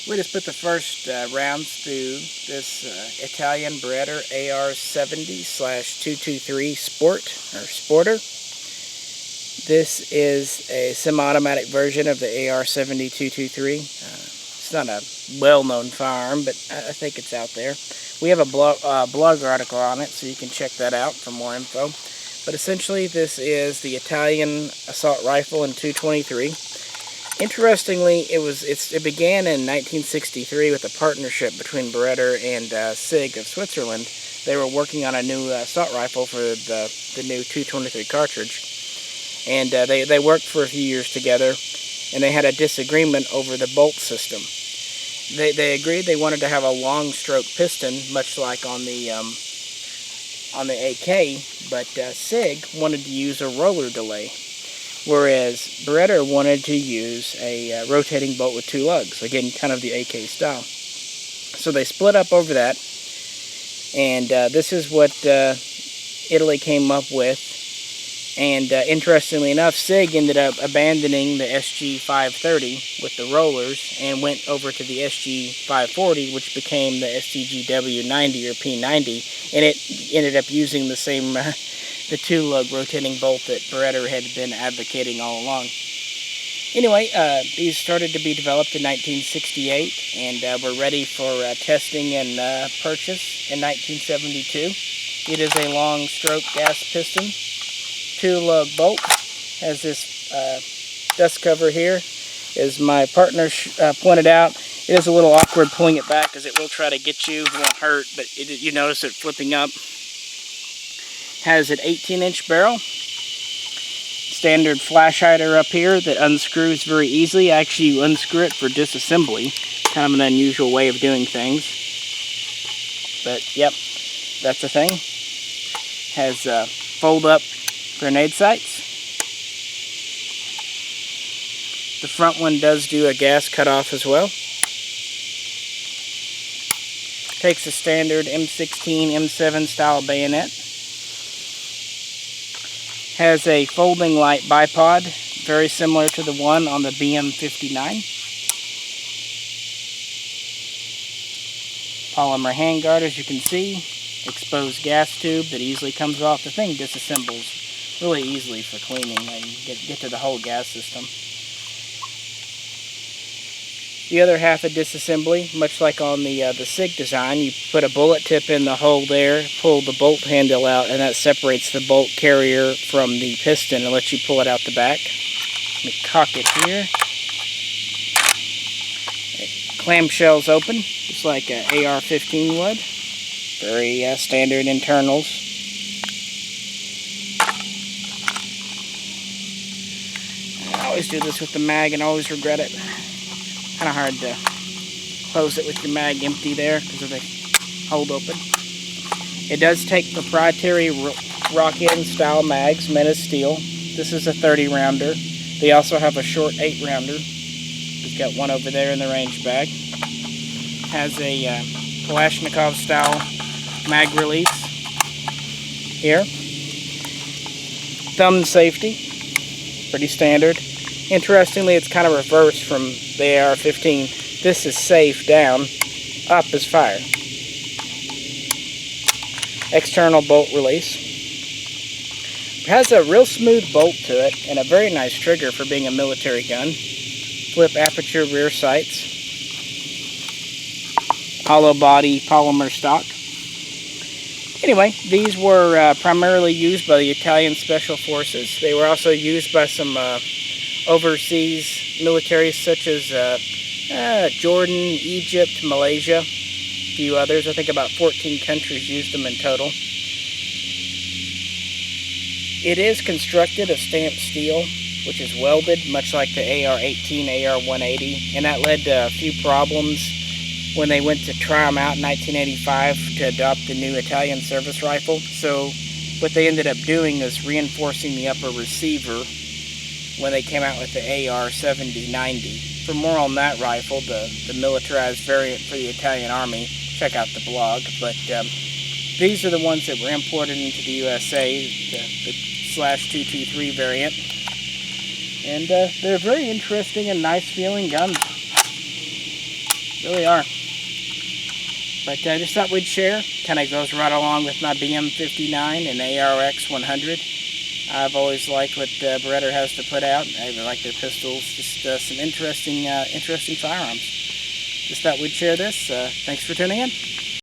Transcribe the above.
We just put the first rounds through this Italian Beretta AR70/223 Sporter. This is a semi-automatic version of the AR70-223. It's not a well-known firearm, but I think it's out there. We have a blog article on it, so you can check that out for more info. But essentially, this is the Italian assault rifle in 223. Interestingly, it began in 1963 with a partnership between Beretta and Sig of Switzerland. They were working on a new assault rifle for the new 223 cartridge, and they worked for a few years together, and they had a disagreement over the bolt system. They agreed they wanted to have a long stroke piston, much like on the AK, but Sig wanted to use a roller delay, whereas Beretta wanted to use a rotating bolt with two lugs, again, kind of the AK style. So they split up over that, and this is what Italy came up with. And interestingly enough, Sig ended up abandoning the SG530 with the rollers and went over to the SG540, which became the STGW90 or P90, and it ended up using the same the two-lug rotating bolt that Beretta had been advocating all along. Anyway, these started to be developed in 1968 and were ready for testing and purchase in 1972. It is a long stroke gas piston, two-lug bolt. Has this dust cover here. As my partner pointed out, it is a little awkward pulling it back because it will try to get you. It won't hurt, but you notice it flipping up. Has an 18-inch barrel. Standard flash hider up here that unscrews very easily. Actually, you unscrew it for disassembly. Kind of an unusual way of doing things. But, yep, that's the thing. Has fold-up grenade sights. The front one does do a gas cutoff as well. Takes a standard M16, M7 style bayonet. Has a folding light bipod, very similar to the one on the BM59. Polymer handguard, as you can see. Exposed gas tube that easily comes off. The thing disassembles really easily for cleaning. You get to the whole gas system. The other half of disassembly, much like on the Sig design, you put a bullet tip in the hole there, pull the bolt handle out, and that separates the bolt carrier from the piston and lets you pull it out the back. Let me cock it here. Clamshells open, just like an AR-15 would. Very standard internals. I always do this with the mag and always regret it. Kind of hard to close it with your mag empty there because of the hold open. It does take proprietary Rock-In style mags, made of steel. This is a 30 rounder. They also have a short 8 rounder. We've got one over there in the range bag. Has a Kalashnikov style mag release here. Thumb safety, pretty standard. Interestingly, it's kind of reversed from the AR-15. This is safe down, up is fire. External bolt release. It has a real smooth bolt to it and a very nice trigger for being a military gun. Flip aperture rear sights. Hollow body polymer stock. Anyway, these were primarily used by the Italian Special Forces. They were also used by some overseas militaries such as Jordan, Egypt, Malaysia, a few others. I think about 14 countries used them in total. It is constructed of stamped steel, which is welded, much like the AR-18, AR-180, and that led to a few problems when they went to try them out in 1985 to adopt the new Italian service rifle. So what they ended up doing is reinforcing the upper receiver when they came out with the AR-70-90. For more on that rifle, the militarized variant for the Italian Army, check out the blog. But these are the ones that were imported into the USA, the /223 variant. And they're very interesting and nice feeling guns. Really are. But I just thought we'd share. Kind of goes right along with my BM59 and ARX100. I've always liked what Beretta has to put out. I like their pistols. Just some interesting firearms. Just thought we'd share this. Thanks for tuning in.